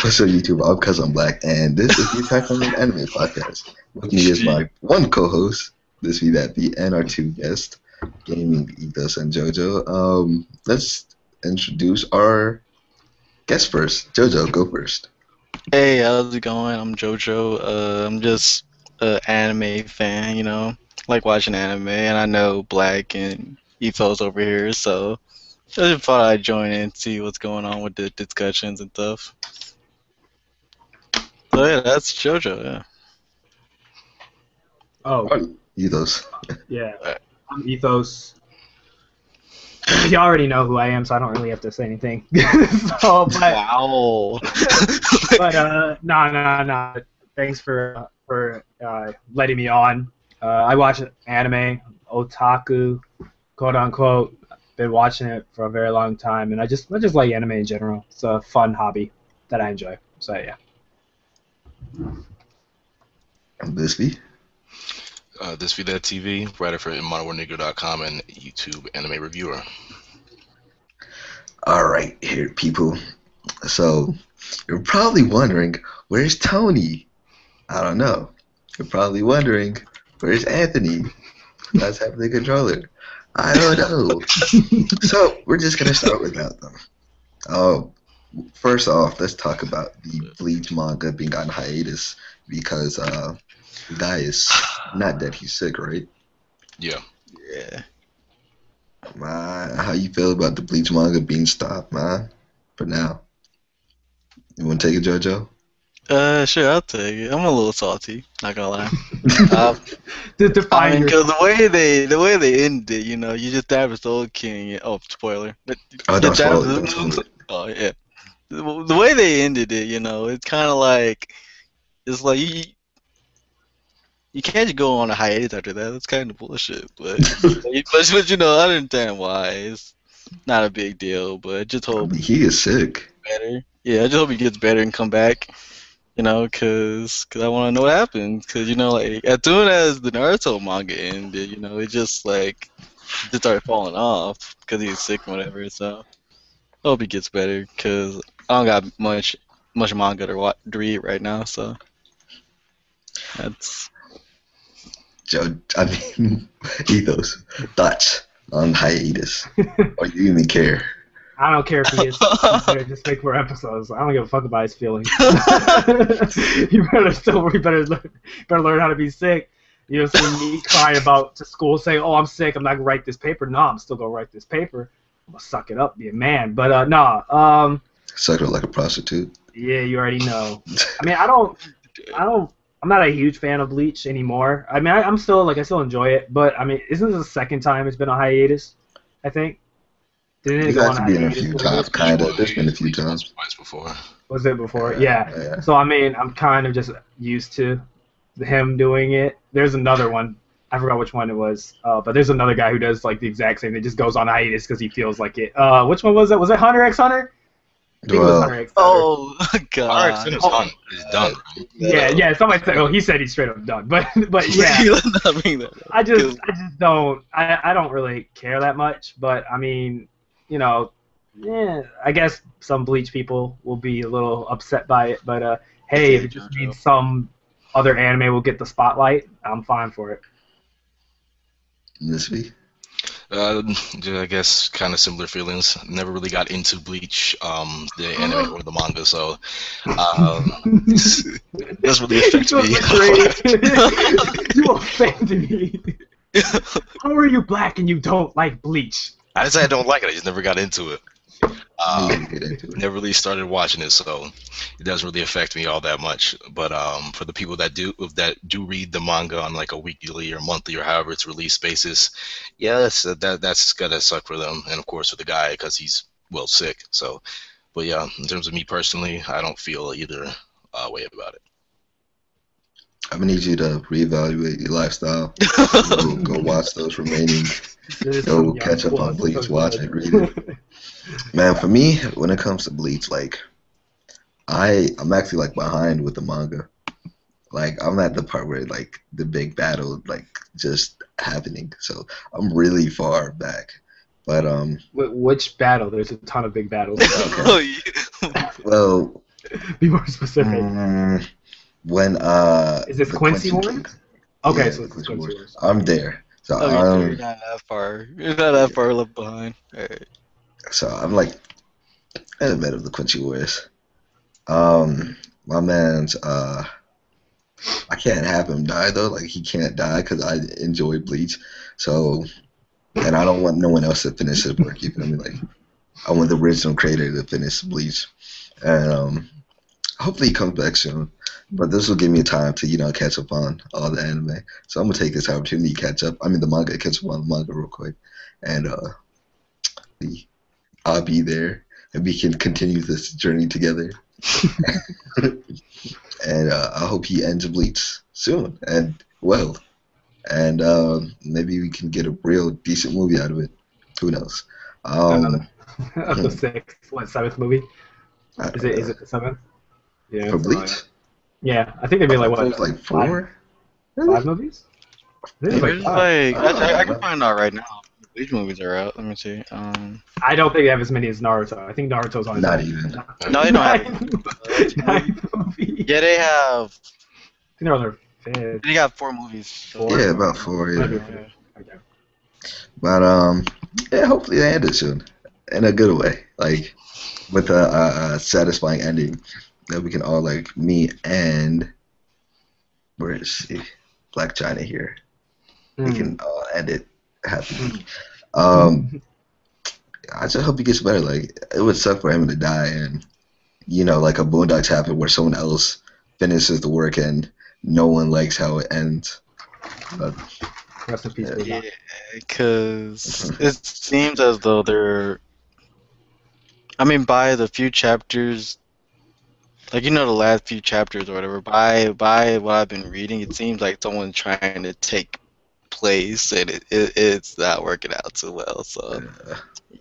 What's up, YouTube? I'm Cuz I'm Black, and this is the Attack on the Anime podcast. With me is my one co-host, Thisvthattv, and our two guests, GamingEthos and Jojo. Let's introduce our guest first. Jojo, go first. Hey, how's it going? I'm Jojo. I'm just an anime fan, you know. Like watching anime, and I know Black and Ethos over here, so I just thought I'd join in and see what's going on with the discussions and stuff. So yeah, that's Jojo, yeah. Oh, Ethos. yeah. I'm Ethos. You already know who I am, so I don't really have to say anything. Wow. No. Thanks for letting me on. I watch anime, otaku, quote unquote. Been watching it for a very long time, and I just like anime in general. It's a fun hobby that I enjoy. So yeah. Thisvthattv. Thisvthattv, writer for Modernwarnegro.com and YouTube anime reviewer. Alright, here, people. So, you're probably wondering, where's Tony? I don't know. You're probably wondering, where's Anthony? That's HeavenlyController. I don't know. So, we're just going to start without them. First off, let's talk about the Bleach manga being on hiatus because the guy is not dead, he's sick, right? Yeah. Yeah. Man, how you feel about the Bleach manga being stopped, man? For now. You want to take it, Jojo? Sure, I'll take it. I'm a little salty, not gonna lie. Define your- because the way they ended it, you know, you just dive with the old king. Oh, spoiler. Oh, don't spoil it, don't spoil it. Oh yeah. The way they ended it, you know, it's kind of like, it's like you can't just go on a hiatus after that. That's kind of bullshit. But but you know, I understand why. It's not a big deal, but I just hope He is sick. better. Yeah, I just hope he gets better and come back. You know, cause I want to know what happened. Cause you know, like as soon as the Naruto manga ended, you know, it just like just started falling off because he was sick and whatever. So I hope he gets better. Cause I don't got much manga to read right now. So that's. Ethos, thoughts on hiatus? Or you even care? I don't care if he is. Just make more episodes. I don't give a fuck about his feelings. You better learn how to be sick. You know, see me crying about to school saying, "Oh, I'm sick. I'm not gonna write this paper." No, I'm still gonna write this paper. I'm gonna suck it up, be a man. But Suck it like a prostitute. Yeah, you already know. I mean, I'm not a huge fan of Bleach anymore. I mean, I still enjoy it, but I mean, isn't this the second time it's been on hiatus? I think. Didn't it go on It's been a hiatus? few times, kind of. There's been a few times. Twice before. Was it before? Yeah. So I mean, I'm kind of just used to him doing it. There's another one. I forgot which one it was. But there's another guy who does like the exact same thing. Just goes on hiatus because he feels like it. Which one was it? Was it Hunter x Hunter? I think it was Hunter x Hunter. Oh God! It's done. Right? Yeah. Somebody said, "Oh, he said he's straight up done." But yeah, I just don't. I don't really care that much. But I mean, you know, yeah. I guess some Bleach people will be a little upset by it. But hey, if it just means some other anime will get the spotlight, I'm fine for it. This week. I guess kind of similar feelings. Never really got into Bleach, the anime or the manga, so it doesn't really affect me. You offended me. How are you Black and you don't like Bleach? I didn't say I don't like it. I just never got into it. Get into it. Never really started watching it, so it doesn't really affect me all that much. But for the people that do read the manga on like a weekly or monthly or however it's released basis, yeah, that's gotta suck for them, and of course for the guy because he's sick. So, but yeah, in terms of me personally, I don't feel either way about it. I'm gonna need you to reevaluate your lifestyle. Go watch those remaining. Go catch up on Bleach, watch it, read it. Man, for me, when it comes to Bleach, like, I'm actually like behind with the manga. Like, I'm at the part where like the big battle like just happening, so I'm really far back. But Which battle? There's a ton of big battles. Okay. Well, Be more specific. When Is this Quincy Wars? Okay, yeah, so it's Quincy Wars. I'm there. So you're not that far. You're not that far left behind. Alright. So I'm like in the middle of the Quincy Wars. My man's I can't have him die though. Like he can't die because I enjoy Bleach. So, and I don't want no one else to finish his work. You feel me? Like I want the original creator to finish Bleach, and hopefully he comes back soon. But this will give me time to catch up on all the anime. So I'm gonna take this opportunity to catch up. I mean the manga, catch up on the manga real quick, and I'll be there, and we can continue this journey together. And I hope he ends Bleach soon and well, and maybe we can get a real decent movie out of it. Who knows? Of the seventh movie? Is it the seventh? Yeah. For Bleach? Yeah, I think they made like 4? Five movies? I can find out right now. Bleach movies are out. Let me see. I don't think they have as many as Naruto. I think Naruto's on. Not even. No, they don't have. Movies. Yeah, they have. I think they're fifth. They got 4 movies. Yeah, about 4. Yeah. Okay. But yeah, hopefully they end it soon, in a good way, like with a satisfying ending that we can all like. Me and where is she? Black China here. We can all end it happy. I just hope he gets better. Like it would suck for him to die, and like a Boondocks happen where someone else finishes the work and no one likes how it ends. But, rest in peace. Yeah, because it seems as though they're. I mean, by the few chapters, like the last few chapters or whatever. By what I've been reading, it seems like someone's trying to take place, and it's not working out too well. So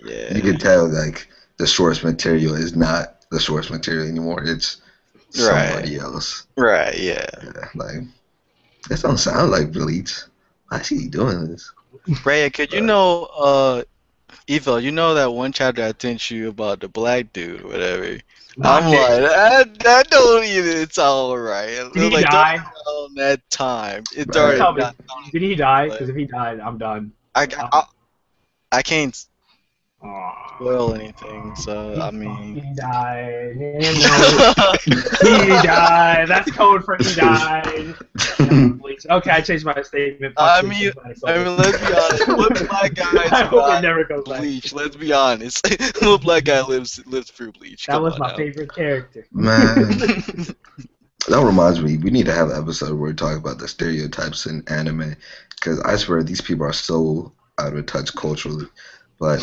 yeah, you can tell like the source material is not the source material anymore. It's somebody else. Right. Yeah. Like this don't sound like Bleach. Why is he doing this? Raya, could Eva, that one chapter I sent you about the black dude or whatever? I'm like, that don't even sound right. Did he die? On that time. It's Right. already Did he die? Because if he died, I'm done. I can't spoil anything, so I mean. He died. He died. That's code for he died. Okay, I changed my statement. I mean, let's be honest. What black guy? I hope it never goes back. Bleach. Let's be honest. What black guy lives through Bleach? That was my favorite character. Man, that reminds me. We need to have an episode where we talk about the stereotypes in anime, because I swear these people are so out of touch culturally. But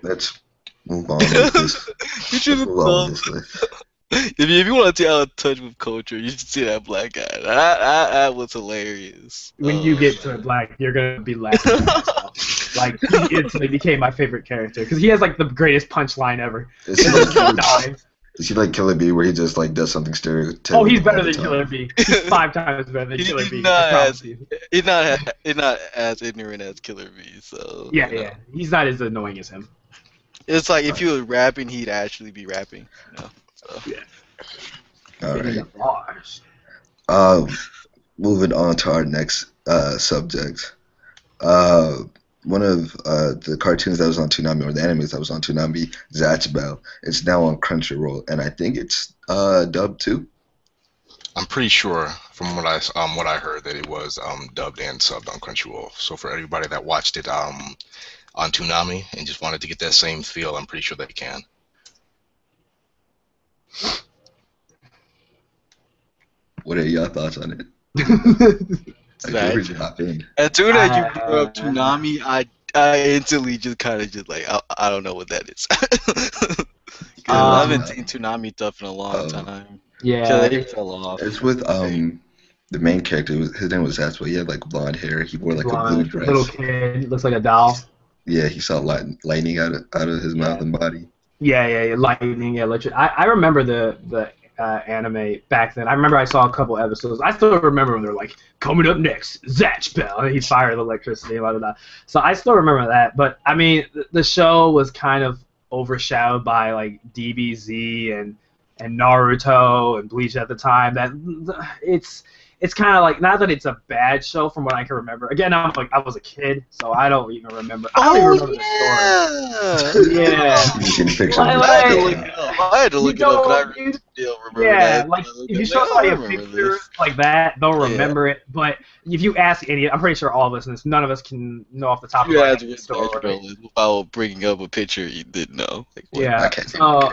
let's move on with this. You should have if you want to get out of touch with culture, you should see that black guy. That was hilarious. When you get to black, you're gonna be laughing at yourself. Like he instantly became my favorite character because he has like the greatest punchline ever. Is he like Killer Bee, where he just like does something stereotypical? Oh, he's better than Killer Bee. He's 5 times better than Killer Bee. He's not as ignorant as Killer Bee. So yeah. He's not as annoying as him. It's like if he was rapping, he'd actually be rapping. So. Yeah. All right. Moving on to our next subject. One of the cartoons that was on Toonami, or the animes that was on Toonami, Zatch Bell, it's now on Crunchyroll, and I think it's dubbed too. I'm pretty sure from what I heard that it was dubbed and subbed on Crunchyroll. So for everybody that watched it on Toonami and just wanted to get that same feel, I'm pretty sure they can. What are your thoughts on it? As soon as you brought up Toonami, I instantly just kind of just like I don't know what that is. I haven't seen Toonami stuff in a long time. Yeah, they fell off. It's with the main character. His name was Zatch Bell. He had like blonde hair. He wore like a blue dress. Little kid, he looks like a doll. Yeah, he saw lightning out of his mouth and body. Yeah, lightning. Yeah, legit. I remember the anime back then. I remember I saw a couple episodes. I still remember when they were like, coming up next, Zatch Bell, and he fired electricity, blah, blah, blah. So I still remember that. But I mean, the show was kind of overshadowed by like DBZ and and Naruto and Bleach at the time. That it's kind of like, not that it's a bad show from what I can remember. Again, I was a kid, so I don't even remember. I don't even remember the story. Yeah. I had to look it up. I still remember that. Like if you show somebody a picture like that, they'll remember it. But if you ask any, I'm pretty sure all of us, and none of us can know off the top of our head the story. Without bringing up a picture you didn't know. Yeah. So,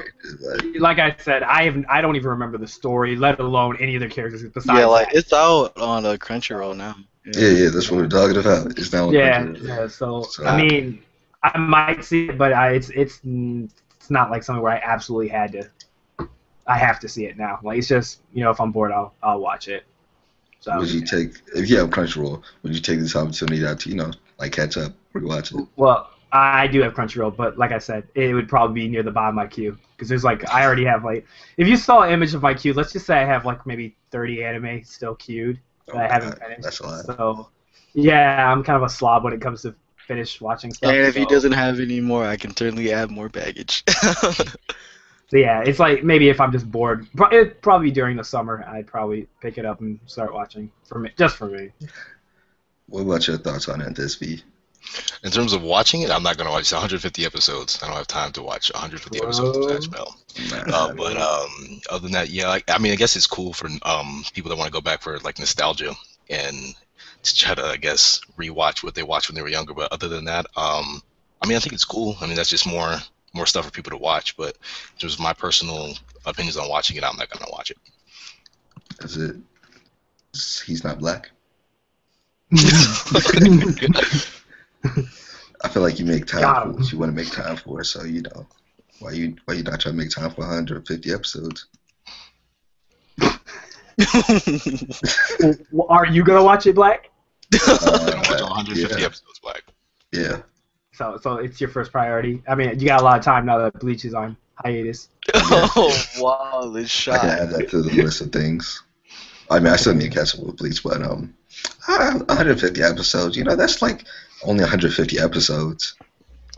like I said, I don't even remember the story, let alone any of the characters besides. Yeah, like it's out on Crunchyroll now. Yeah, that's what we're talking about. It's now on Crunchyroll. Yeah. So I mean, I might see it, but it's not like something where I absolutely had to. I have to see it now. Like, it's just, if I'm bored, I'll watch it. So, would you take, if you have Crunchyroll, would you take this opportunity to, like, catch up, rewatch it? Well, I do have Crunchyroll, but like I said, it would probably be near the bottom of my queue. Because there's, I already have, if you saw an image of my queue, let's just say I have, maybe 30 anime still queued that I haven't finished. That's a lot. So, yeah, I'm kind of a slob when it comes to finish watching stuff. And if he doesn't have any more, I can certainly add more baggage. So yeah, it's like, maybe if I'm just bored, it'd probably be during the summer, I'd probably pick it up and start watching, just for me. What about your thoughts on it, Thisvthattv? In terms of watching it, I'm not going to watch 150 episodes. I don't have time to watch 150 episodes of Zatch Bell. But other than that, yeah, I mean, I guess it's cool for people that want to go back for, nostalgia and to try to, I guess, rewatch what they watched when they were younger. But other than that, I mean, I think it's cool. I mean, that's just more stuff for people to watch, but in terms of my personal opinions on watching it, I'm not going to watch it. Is it? He's not black? I feel like you make time for what you want to make time for, so, why you not trying to make time for 150 episodes? Are you going to watch it, Black? 150 episodes, Black. Yeah. So it's your first priority. I mean, you got a lot of time now that Bleach is on hiatus. Oh wow, this shot! I can add that to the list of things. I mean, I still need to catch up with Bleach, but 150 episodes. That's like only 150 episodes.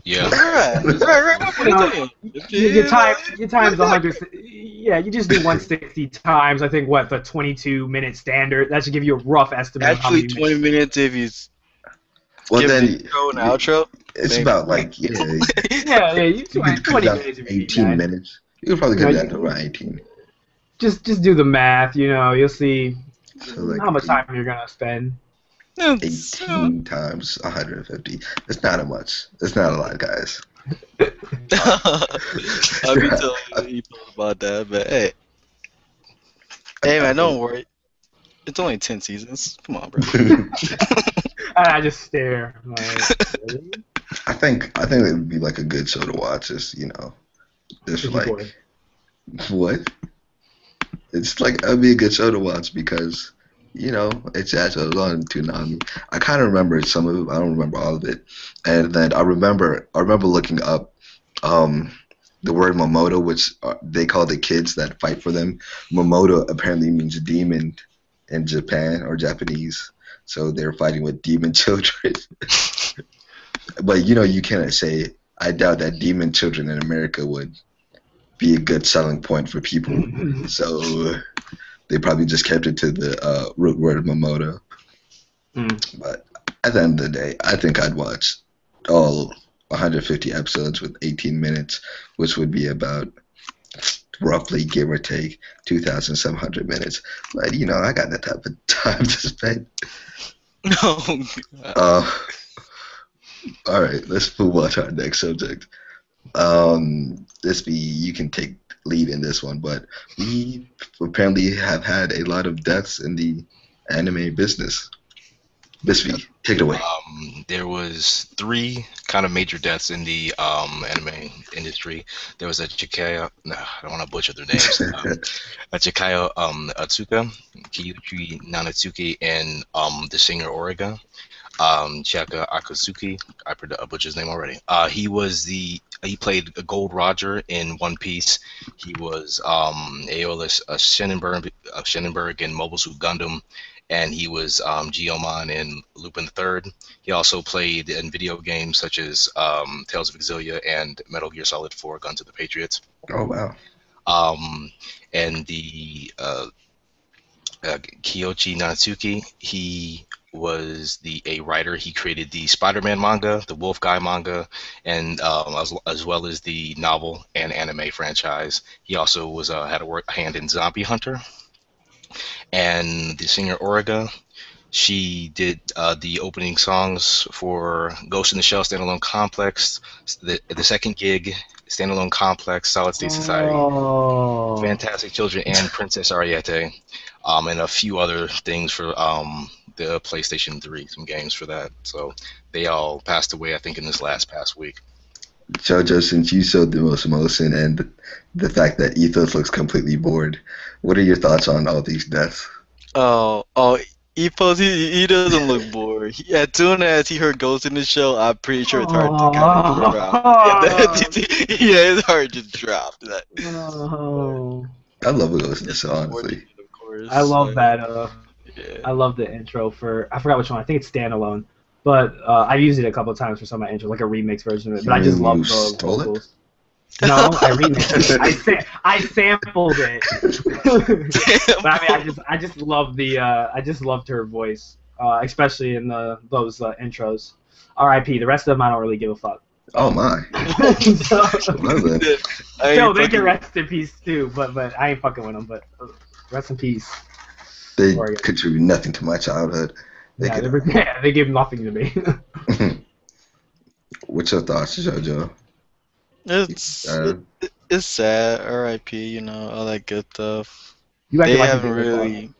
Yeah. Right. Your time's 100. Yeah, you just do 160 times. I think the 22-minute standard. That should give you a rough estimate. Actually, 20 minutes if you. Well, then intro and outro. It's about you 20 minutes. 18 minutes. You could probably get that to around 18. Just do the math. You'll see how much time you're gonna spend. 18 times 150. It's not much. It's not a lot, guys. I'll be telling you about that, but hey man, don't worry. It's only 10 seasons. Come on, bro. I just stare. I think it would be like a good show to watch. Just like what? It's like it'd be a good show to watch because it's actually on Toonami. I kind of remember some of it. I don't remember all of it. And then I remember looking up the word Momoto, which they call the kids that fight for them. Momoto apparently means demon in Japan or Japanese. So they're fighting with demon children. But you cannot say, I doubt that demon children in America would be a good selling point for people. So they probably just kept it to the root word of Momoto. But at the end of the day, I think I'd watch all 150 episodes with 18 minutes, which would be about roughly, give or take, 2,700 minutes. But, I got that type of time to spend. All right, let's move on to our next subject. You can take lead in this one, but we apparently have had a lot of deaths in the anime business. Thisvthattv, take it away. There was 3 kind of major deaths in the anime industry. There was a Chikaya, I don't want to butcher their names. A Chikaya Atsuka, Kiyuchi Nanatsuki, and the singer Origa. Chiaka Akatsuki, I butchered his name already. He played Gold Roger in One Piece. He was Aeolus Shenenberg in Mobile Suit Gundam, and he was Geomon in Lupin III. He also played in video games such as Tales of Exilia and Metal Gear Solid 4: Guns of the Patriots. Oh, wow. And the Kiyoshi Natsuki, he was a writer. He created the Spider-Man manga, the Blvck manga, and as well as the novel and anime franchise. He also was had a hand in Zombie Hunter. And the singer Origa, she did the opening songs for Ghost in the Shell Standalone Complex, the second gig, Standalone Complex, Solid State Society, Fantastic Children, and Princess Ariete, and a few other things for the PlayStation 3, some games for that. So they all passed away, I think, in this past week. Jojo, since you showed the most emotion and the fact that Ethos looks completely bored, what are your thoughts on all these deaths? Ethos, he doesn't look bored. As soon as he heard Ghost in the Shell, I'm pretty sure his heart just kind of dropped. Yeah, his heart just dropped. I love Ghost in the Shell, honestly. Of course. I love that. Yeah. I love the intro for, I forgot which one. I think it's Standalone. But I've used it a couple of times for some of my intros, like a remix version of it. But I just love the vocals. No, I remixed it. I sampled it. But I mean, I just love the I just loved her voice, especially in those intros. R.I.P. The rest of them I don't really give a fuck. Oh my. So they can rest in peace too, but I ain't fucking with them. But rest in peace. They contribute nothing to my childhood. They give nothing to me. What's your thoughts, Jojo? It's sad. R.I.P. You know, all that good stuff. They haven't really.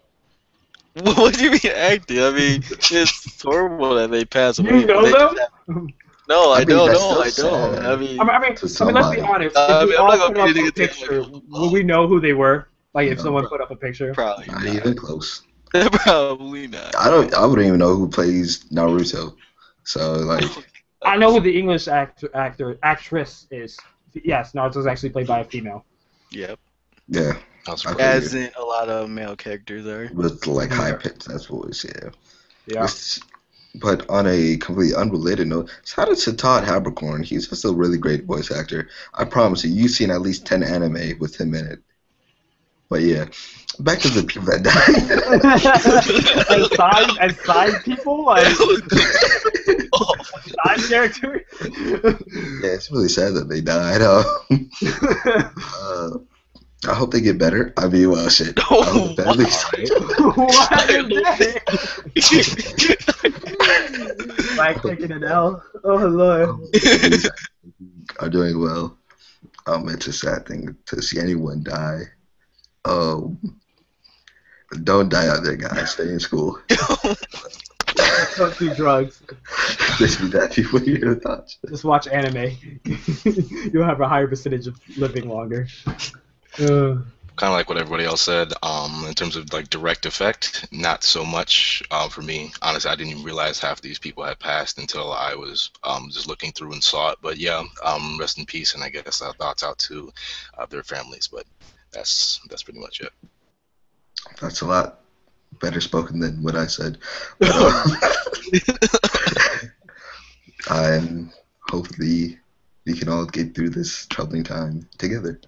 What do you mean acting? I mean, it's horrible that they pass away. You know them? No, I don't. I mean, let's be honest. If we all put up a picture, would we know who they were? Like if someone put up a picture? Probably not even close. Probably not. I wouldn't even know who plays Naruto. So like. I know who the English actress is. Yes, Naruto's actually played by a female. Yep. Yeah. As in a lot of male characters are. With like high pitch, that's voice, yeah. Yeah. But on a completely unrelated note, shout out to Todd Haberkorn. He's just a really great voice actor. I promise you, you've seen at least 10 anime with him in it. But yeah, back to the people that died. as side people? Side characters? Yeah, it's really sad that they died. I hope they get better. I mean, well, shit. What Like taking an L. Oh, Lord. Are doing well. It's a sad thing to see anyone die. Don't die out there, guys. Stay in school. Don't do drugs. Thisvthattv, what are your thoughts? Just watch anime. You'll have a higher percentage of living longer. Kind of like what everybody else said. In terms of like direct effect, not so much for me. Honestly, I didn't even realize half these people had passed until I was just looking through and saw it. But yeah, rest in peace, and I guess our thoughts out to their families. But that's pretty much it. That's a lot better spoken than what I said. But, and hopefully we can all get through this troubling time together.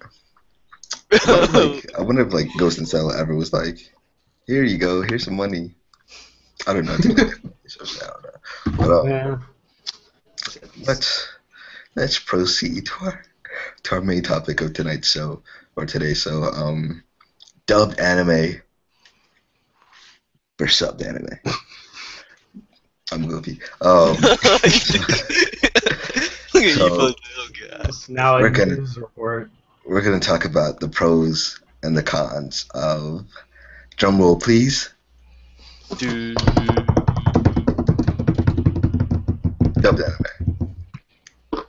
I wonder if like Ghost in the Shell ever was like, here you go, here's some money. I don't know. But let's proceed to our main topic of tonight's show or today's show. Dubbed anime versus subbed anime. I'm goofy. Now we're gonna talk about the pros and the cons of, drum roll please, dubbed anime.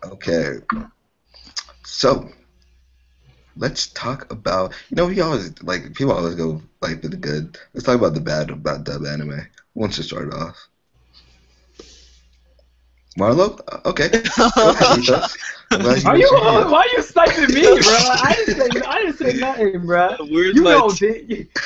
Okay, so let's talk about, we always people always go like with the good. Let's talk about the bad about dubbed anime. Who wants to start off? Marlo? Okay. Go ahead, Ethos. Why are you sniping me, bro? I didn't say nothing, bro. Where's You my know,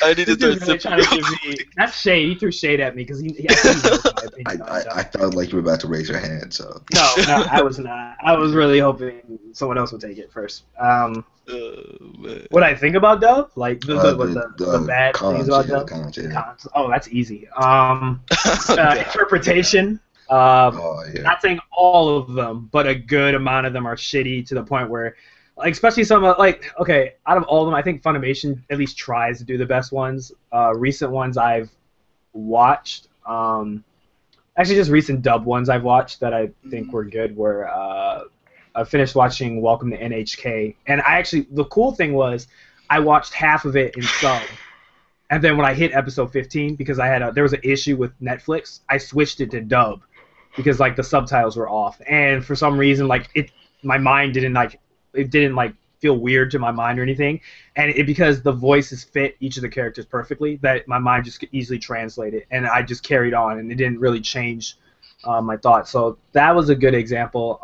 I need to this start really trying to give me. That's shade. He threw shade at me because he knows my opinion. I felt like you were about to raise your hand, so. No, I was not. I was really hoping someone else would take it first. What I think about Dub, like the bad things about Dub. Cons. Oh, that's easy. Interpretation. Not saying all of them, but a good amount of them are shitty to the point where, like, especially some okay, out of all of them, I think Funimation at least tries to do the best ones. Recent ones I've watched, actually just recent dub ones I've watched that I think were good were I finished watching Welcome to NHK, and the cool thing was I watched half of it in sub. And then when I hit episode 15, because there was an issue with Netflix, I switched it to dub. Because like the subtitles were off, and for some reason my mind didn't feel weird to my mind or anything, and because the voices fit each of the characters perfectly, that my mind just could easily translate it, and I just carried on, and it didn't really change my thoughts. So that was a good example.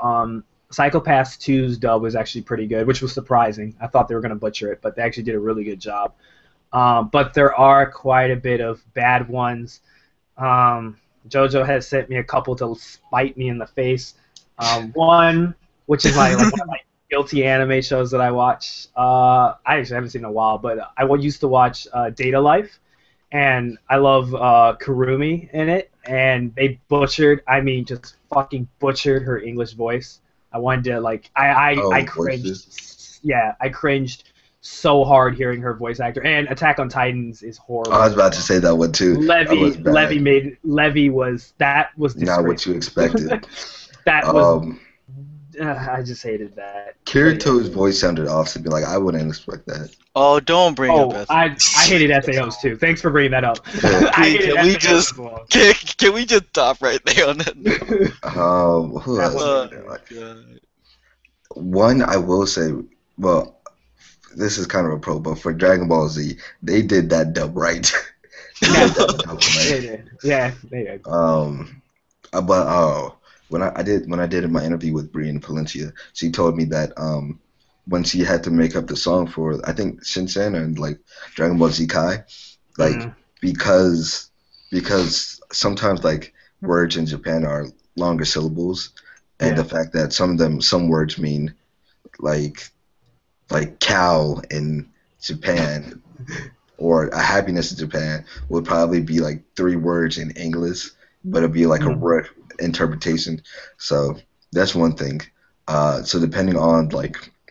Psychopaths 2's dub was actually pretty good, which was surprising. I thought they were gonna butcher it, but they actually did a really good job. But there are quite a bit of bad ones. Jojo has sent me a couple to spite me in the face. One, which is one of my guilty anime shows that I watch. I actually haven't seen in a while, but I used to watch Data Life, and I love Kurumi in it, and they just fucking butchered her English voice. I wanted to I cringed. Yeah, I cringed so hard hearing her voice actor, and Attack on Titans is horrible. I was about to say that one too. Levy was not what you expected. That was I just hated that. Kirito's voice sounded off to be like I wouldn't expect that. Oh, don't bring up SAOs. I hated SAOs too. Thanks for bringing that up. Can we just stop right there on that? Who else? One I will say, well, this is kind of a pro, but for Dragon Ball Z, they did that dub right. They did. Yeah, they did. But when I did in my interview with Brian Palencia, she told me that when she had to make up the song for I think Shinchan and like Dragon Ball Z Kai, because sometimes like words in Japan are longer syllables, and the fact that some words mean like cow in Japan or a happiness in Japan would probably be like 3 words in English, but it'd be like a word interpretation. So that's one thing. So depending on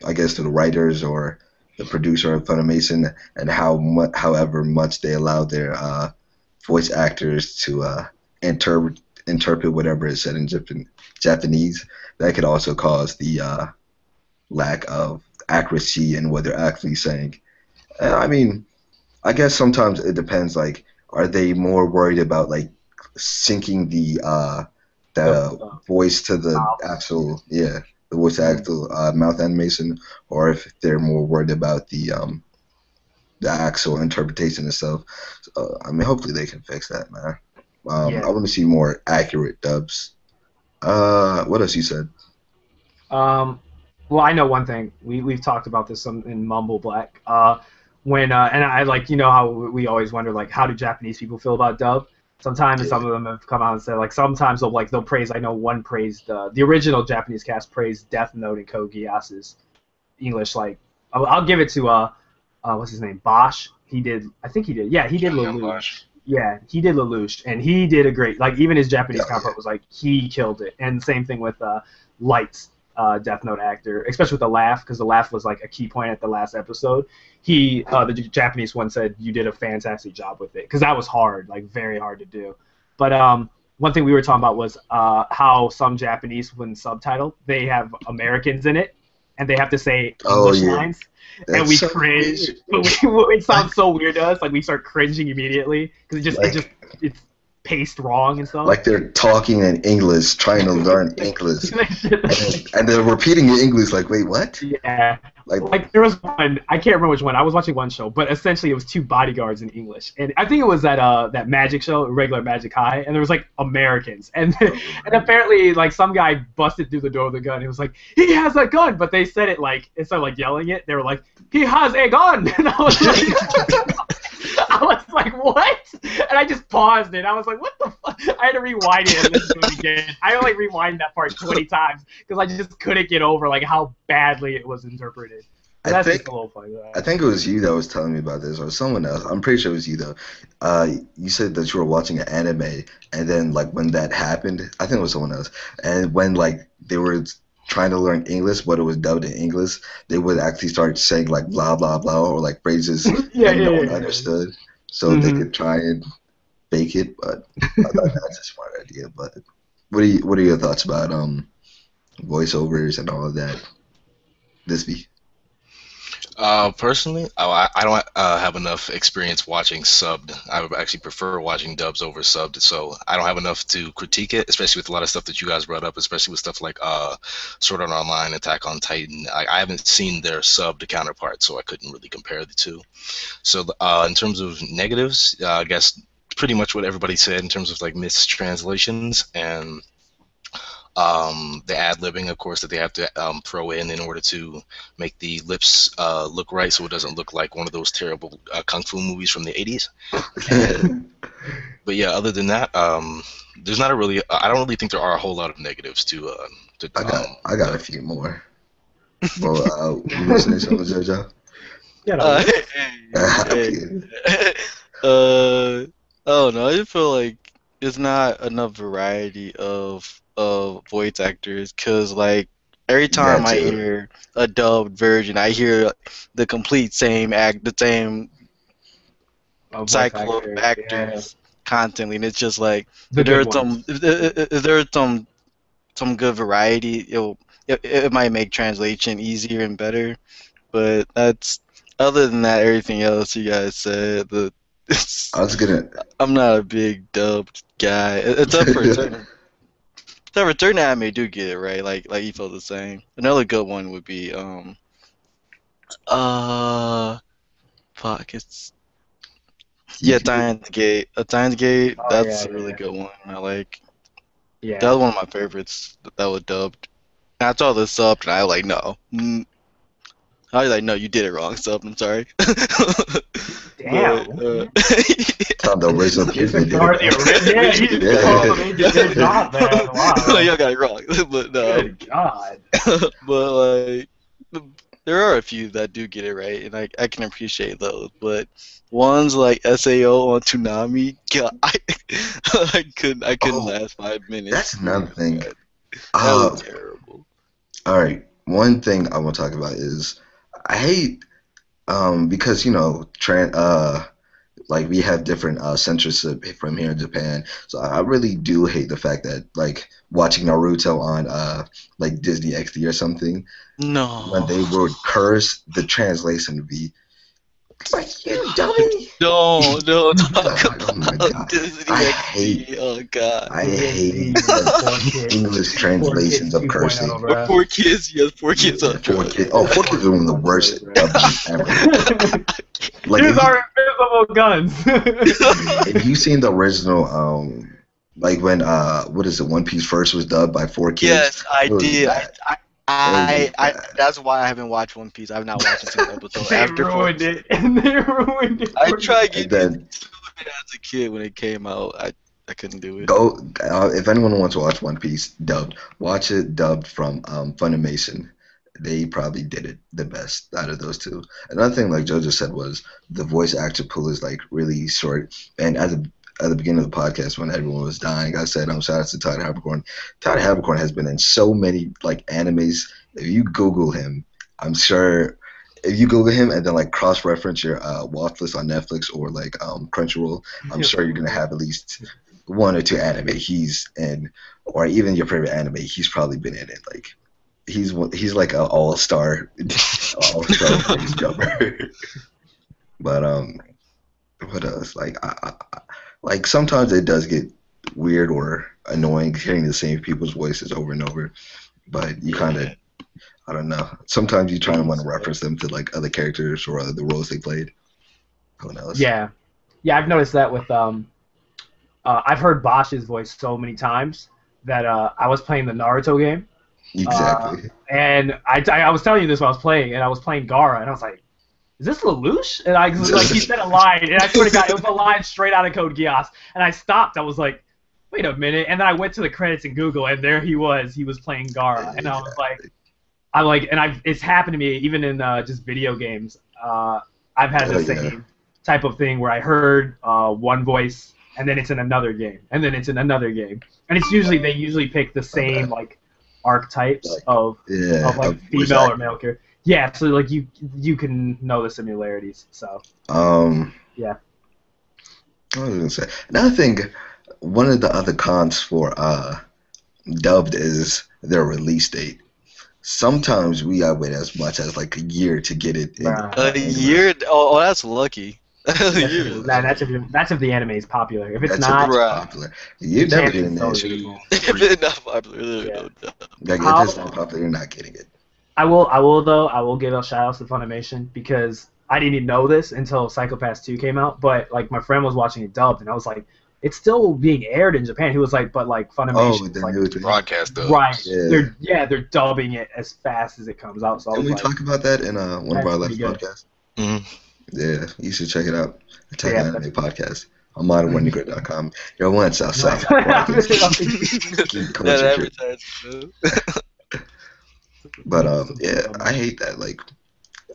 I guess the writers or the producer of Funimation and however much they allow their voice actors to interpret whatever is said in Japanese, that could also cause the lack of accuracy in what they're actually saying. I mean, I guess sometimes it depends. Like, are they more worried about syncing the voice to the actual the voice to actual mouth animation, or if they're more worried about the actual interpretation itself? So, I mean, hopefully they can fix that, man. I want to see more accurate dubs. What else you said? Well, I know one thing. We've talked about this in Mumble Black. When and I how we always wonder how do Japanese people feel about dub? Sometimes some of them have come out and said sometimes they'll praise. I know one praised the original Japanese cast praised Death Note and Code Geass's English. I'll give it to what's his name, Bosch. He did. I think he did. Yeah, he did Lelouch. Yeah, he did Lelouch, and he did a great. Even his Japanese counterpart was he killed it. And same thing with Lights. Death Note actor, especially with the laugh, because the laugh was a key point at the last episode. The Japanese one said you did a fantastic job with it, because that was hard, very hard to do. But one thing we were talking about was how some Japanese, when subtitled, they have Americans in it, and they have to say English lines, and we cringe. It sounds so weird to us, we start cringing immediately because it's paced wrong and stuff. Like they're talking in English, trying to learn English, and they're repeating in English. Like, wait, what? Yeah. Like there was one, I can't remember which one. I was watching one show, but essentially it was two bodyguards in English, and I think it was that magic show, regular Magic High, and there was like Americans, and apparently like some guy busted through the door with a gun. He was like, he has a gun, but they said it like instead of like yelling it, they were like, he has a gun, and I was like, what? And I just paused it. I was like, what the fuck? I had to rewind it and listen to it again. I like rewind that part 20 times because I just couldn't get over like how badly it was interpreted. I think it was you that was telling me about this, or someone else. I'm pretty sure it was you though. You said that you were watching an anime, and then like when that happened, I think it was someone else. And when like they were trying to learn English, but it was dubbed in English, they would actually start saying like blah blah blah or like phrases no one understood, so they could try and fake it. But I thought that's a smart idea. But what are your thoughts about voiceovers and all of that? Thisvthattv? Personally, I don't have enough experience watching subbed. I would actually prefer watching dubs over subbed, so I don't have enough to critique it, especially with a lot of stuff that you guys brought up, especially with stuff like Sword Art Online, Attack on Titan. I haven't seen their subbed counterparts, so I couldn't really compare the two. So in terms of negatives, I guess pretty much what everybody said in terms of like mistranslations and the ad-libbing, of course, that they have to throw in order to make the lips look right, so it doesn't look like one of those terrible kung fu movies from the 80s. But yeah, other than that, there's not a really. I don't really think there are a whole lot of negatives to. I got a few more. Well, you want to say something, Jojo? Oh no, I just feel like there's not enough variety of voice actors, because like every time I hear a dubbed version, I hear the complete same cycle of actors constantly, and it's just like if there's some good variety, it might make translation easier and better. But that's other than that, everything else you guys said. I'm not a big dubbed guy. It's up for certain. Certain anime do get it right, like you felt the same. Another good one would be it's Steins Gate. Steins Gate. That's a really good one. I like. Yeah. That was one of my favorites. That was dubbed. And I saw the sub, and I was like, no. I was like, no, you did it wrong, sub. I'm sorry. Damn. The original kids they did. Yeah, you did a good job, man. Wow. Y'all got it wrong, but no. Good God. But like, there are a few that do get it right, and I can appreciate those. But ones like SAO on Toonami, God, I couldn't last 5 minutes. That's another thing. That was terrible. All right, one thing I want to talk about is I hate because like we have different censorship from here in Japan, so I really do hate the fact that like watching Naruto on like Disney XD or something. No. When they would curse, the translation would be like, you dummy. No, talk about Disney XD. Oh God. I hate English translations of cursing. Poor kids, yes, poor kids. Oh, 4 Kids are one of the worst ever. Like, these are invisible guns. Have you seen the original? Like when what is it? One Piece first was dubbed by 4 Kids. Yes, I did. I that's why I haven't watched One Piece. I've not watched a single episode. They ruined it. I tried getting into it as a kid when it came out. I couldn't do it. Go if anyone wants to watch One Piece dubbed, watch it dubbed from Funimation. They probably did it the best out of those two. Another thing, like Jojo said, was the voice actor pool is like really short. And at the beginning of the podcast, when everyone was dying, I said, shout out to Todd Habercorn. Todd Habercorn has been in so many like animes. If you Google him, I'm sure if you Google him and then like cross-reference your watch list on Netflix or like Crunchyroll, I'm sure you're gonna have at least 1 or 2 anime he's in, or even your favorite anime. He's probably been in it. Like he's like an all-star voice jumper. But what else? Like sometimes it does get weird or annoying hearing the same people's voices over and over. But you kind of, I don't know. Sometimes you try to want to reference them to like other characters or the roles they played. Who knows? Yeah, I've noticed that with I've heard Bosch's voice so many times that I was playing the Naruto game. Exactly. And I was telling you this while I was playing, and I was playing Gaara, and I was like, is this Lelouch? And I like he said a line, and I swear to God, it was a line straight out of Code Geass. And I stopped. I was like, wait a minute. And then I went to the credits in Google, and there he was. He was playing Gaara, and I was like, it's happened to me even in just video games. I've had the same type of thing where I heard one voice, and then it's in another game, and then it's in another game, and it's usually they usually pick the same like archetypes of like female or male character. Yeah, so like you can know the similarities. So yeah. I was gonna say another thing. One of the other cons for dubbed is their release date. Sometimes we gotta wait as much as like a year to get it. A year? Oh, that's lucky. That's if the anime is popular. If it's not popular, you're never getting that shit. If it's not popular, Like if it's not popular, you're not getting it. I will give a shout out to Funimation because I didn't even know this until Psycho-Pass 2 came out. But like my friend was watching it dubbed, and I was like, it's still being aired in Japan. He was like, but like Funimation, like broadcast dub. Right? They're dubbing it as fast as it comes out. So did we talk about that in one of our last podcasts? Mm-hmm. Yeah, you should check it out. Attack on Anime podcast on Modernwarnegro.com. Your one South South. But yeah, I hate that. Like,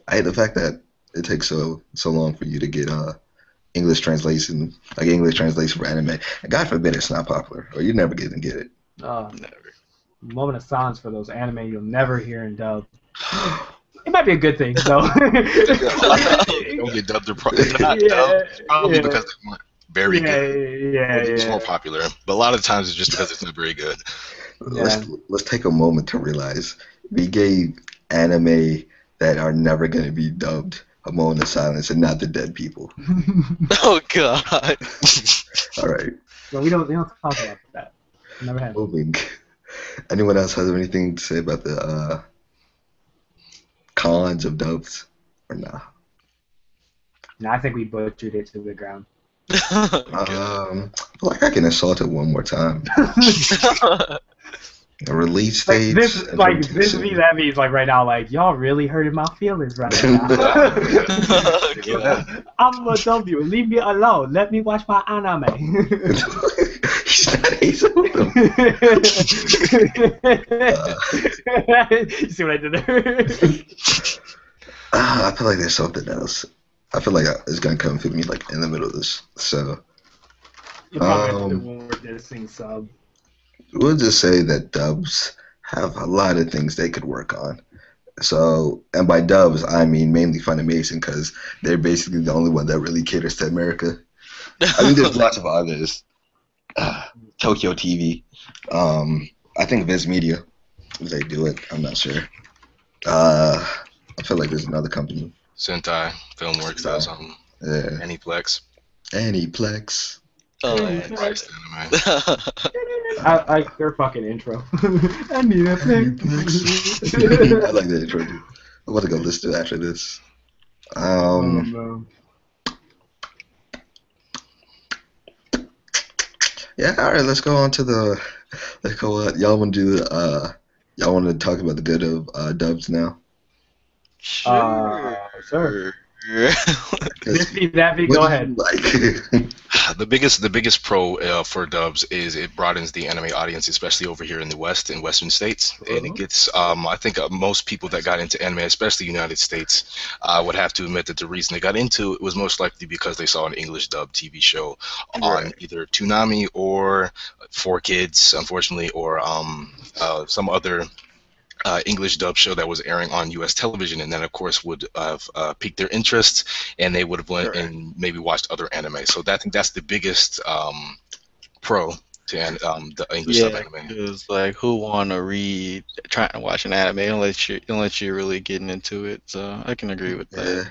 I hate the fact that it takes so long for you to get English translation for anime. And God forbid it's not popular, or you're never gonna get it. Oh, never. Moment of silence for those anime you'll never hear in dub. It might be a good thing, though. Don't get dubbed. They're not dubbed. Probably because they weren't very good. It's more popular, but a lot of the times it's just because it's not very good. Let's take a moment to realize we gave anime that are never going to be dubbed a moment of silence, and not the dead people. Oh God! All right. Well, we don't talk about that. Never had. Moving. Anyone else has anything to say about the cons of dubs or nah? No, I think we butchered it to the ground. Like I can assault it one more time. A release stage. Thisvthattv is like right now, like y'all really hurting my feelings right now. I'm gonna dub you. Leave me alone. Let me watch my anime. He's not asing You see what I did there? I feel like there's something else. I feel like it's gonna come for me like in the middle of this. So you probably have to do one more dissing sub. We'll just say that dubs have a lot of things they could work on. So, and by dubs, I mean mainly Funimation because they're basically the only one that really caters to America. I mean, there's lots of others. Tokyo TV. I think Viz Media, if they do it, I'm not sure. I feel like there's another company. Sentai, Filmworks, or something. Yeah. Aniplex. Oh, I like their fucking intro. I need a thing. I like that intro too. I'm about to go listen to it after this. Yeah, all right. Let's go on to the. Let's go. Y'all want to do? Y'all want to talk about the good of dubs now? Sure. Thisvthattv, go ahead. The biggest pro for dubs is it broadens the anime audience, especially over here in the West, in Western states, and it gets. I think most people that got into anime, especially the United States, would have to admit that the reason they got into it was most likely because they saw an English dub TV show on either Toonami or 4Kids, unfortunately, or some other English dub show that was airing on U.S. television, and that of course would have piqued their interest, and they would have went and maybe watched other anime. So I think that's the biggest pro to the English dub anime. Because like, who wanna trying to watch an anime unless you're really getting into it? So I can agree with that.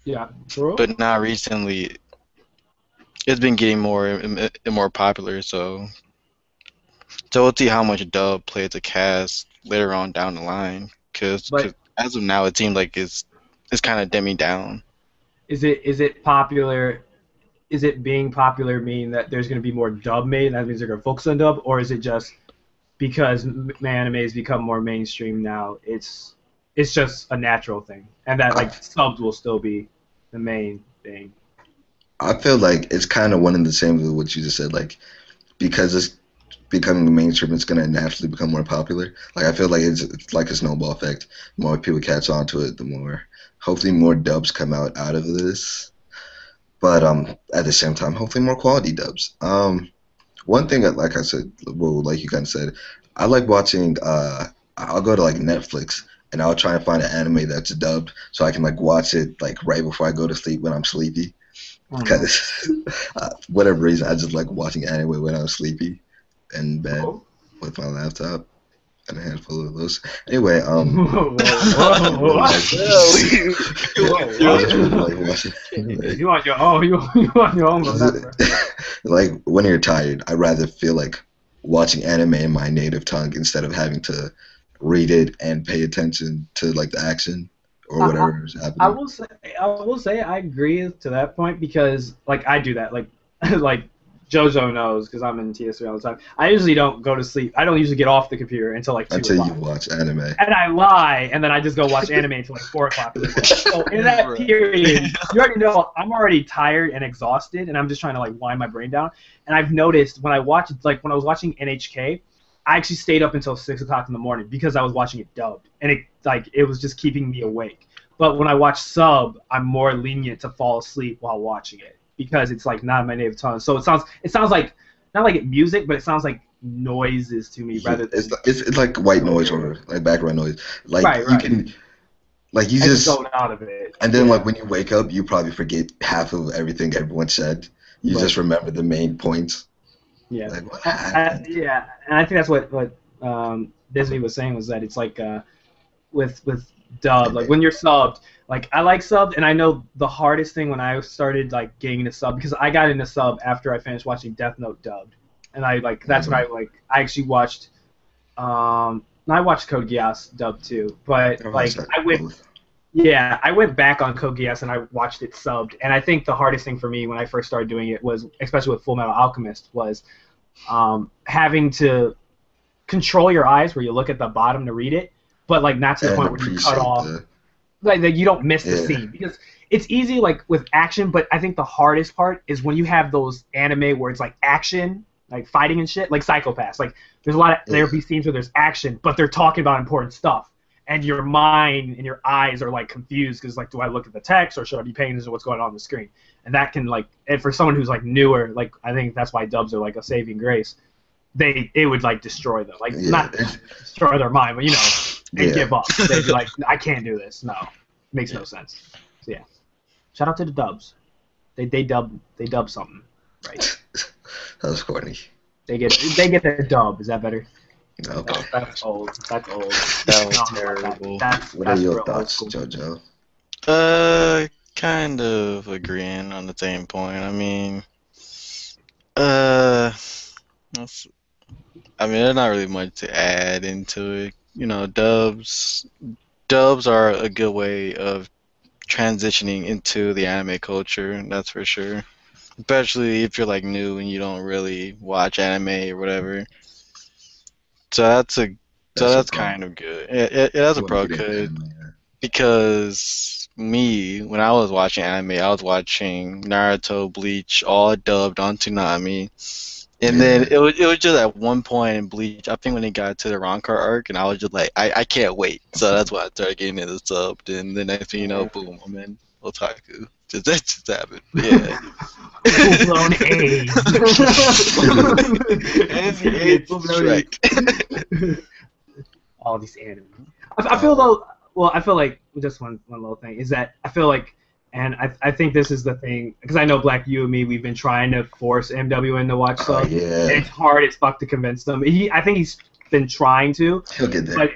Yeah, true. But now recently, it's been getting more and more popular. So we'll see how much dub plays a cast later on down the line. Because as of now, it seems like it's kind of dimming down. Is it popular? Is it being popular mean that there's going to be more dub made? That means they're going to focus on dub, or is it just because anime has become more mainstream now? It's just a natural thing, and that like subs will still be the main thing. I feel like it's kind of one and the same with what you just said. Like, because it's becoming the mainstream, it's gonna naturally become more popular. Like, I feel like it's like a snowball effect. The more people catch on to it, the more hopefully more dubs come out of this. But at the same time, hopefully more quality dubs. One thing that, like I said, well, like you kind of said, I like watching. I'll go to like Netflix and I'll try and find an anime that's dubbed so I can like watch it like right before I go to sleep when I'm sleepy. Because whatever reason, I just like watching anime when I'm sleepy in bed with my laptop and a handful of those. Anyway, you want your own. Like when you're tired, I'd rather feel like watching anime in my native tongue instead of having to read it and pay attention to like the action or whatever is happening. I will say I agree to that point because like I do that like Jojo knows because I'm in TS3 all the time. I usually don't go to sleep. I don't usually get off the computer until like 2 o'clock. Until you watch anime. And I lie, and then I just go watch anime until like 4 o'clock. So in that period, you already know I'm already tired and exhausted, and I'm just trying to like wind my brain down. And I've noticed when I watch, like when I was watching NHK, I actually stayed up until 6 o'clock in the morning because I was watching it dubbed, and it was just keeping me awake. But when I watch sub, I'm more lenient to fall asleep while watching it because it's like not my native tongue. So it sounds like not like music, but it sounds like noises to me rather than it's like white noise or like background noise. Like right. You can like you just zone out of it. And then like when you wake up, you probably forget half of everything everyone said. You just remember the main points. Yeah. Like, what happened? Yeah, and I think that's what Disney was saying was that it's like with dub, like when you're subbed, like I like subbed, and I know the hardest thing when I started like getting into sub because I got into sub after I finished watching Death Note dubbed, and I like that's when I actually watched I watched Code Geass dubbed too, but I went back on Code Geass and I watched it subbed, and I think the hardest thing for me when I first started doing it was, especially with Full Metal Alchemist, was having to control your eyes where you look at the bottom to read it, but like not to the point where you cut off, like you don't miss the scene, because it's easy like with action, but I think the hardest part is when you have those anime where it's like action, like fighting and shit, like Psychopaths. Like there's a lot of there'll be scenes where there's action, but they're talking about important stuff, and your mind and your eyes are like confused because like, do I look at the text or should I be paying attention to what's going on the screen? And that can like, and for someone who's like newer, like I think that's why dubs are like a saving grace. It would like destroy them, like not destroy their mind, but you know, they give up. They'd be like, I can't do this. No, makes no sense. So yeah, shout out to the dubs. They dub something, right? That was corny. They get their dub. Is that better? Okay. No, that's old. That's old. That was terrible. What are your thoughts, Jojo? Kind of agreeing on the same point. I mean, there's not really much to add into it. You know, dubs are a good way of transitioning into the anime culture, that's for sure. Especially if you're like new and you don't really watch anime or whatever. So that's kind of good. That's a pro good. Because me, when I was watching anime, I was watching Naruto, Bleach, all dubbed on Toonami. And then it was just at one point in Bleach, I think when it got to the Rancor arc, and I was just like, I can't wait. So that's why I started getting into subbed. And the next thing you know, boom, I'm in otaku. That just happened. Yeah. Full-blown AIDS. All these anime. I feel though. Well, I feel like just one little thing is that I feel like, and I think this is the thing, because I know Black, you and me, we've been trying to force MWN to watch stuff. And it's hard as fuck to convince them. I think he's been trying to. He'll get there. But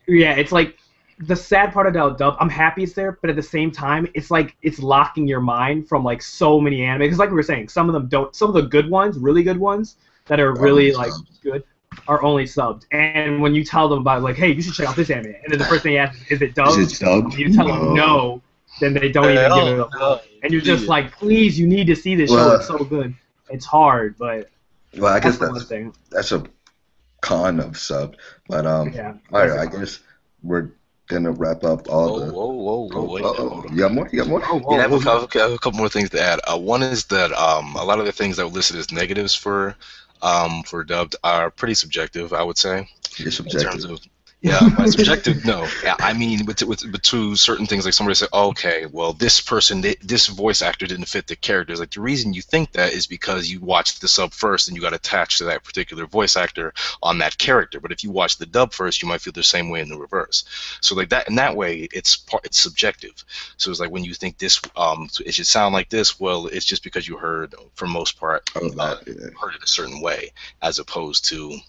yeah, it's like the sad part about dub, I'm happy it's there, but at the same time, it's like it's locking your mind from like so many anime. Because like we were saying, some of them don't. Some of the good ones, really good ones, that are really like good, are only subbed. And when you tell them about like, hey, you should check out this anime, and then the first thing you ask is it dubbed? Is it dubbed? You tell them no, then they don't even give it a look. And you're just like, please, you need to see this show. It's so good. It's hard, but I guess that's a con of sub. But yeah. All right, I guess we're gonna wrap up all the. Whoa. You got more? I have a couple more things to add. One is that a lot of the things that were listed as negatives for dubbed are pretty subjective, I would say. You're subjective. In terms of, yeah, by subjective, no. Yeah, I mean, but to certain things, like somebody said, okay, well, this voice actor didn't fit the characters. Like, the reason you think that is because you watched the sub first and you got attached to that particular voice actor on that character. But if you watch the dub first, you might feel the same way in the reverse. So like that, in that way, it's subjective. So it's like when you think this, it should sound like this. Well, it's just because you heard, for most part, heard it a certain way, as opposed to.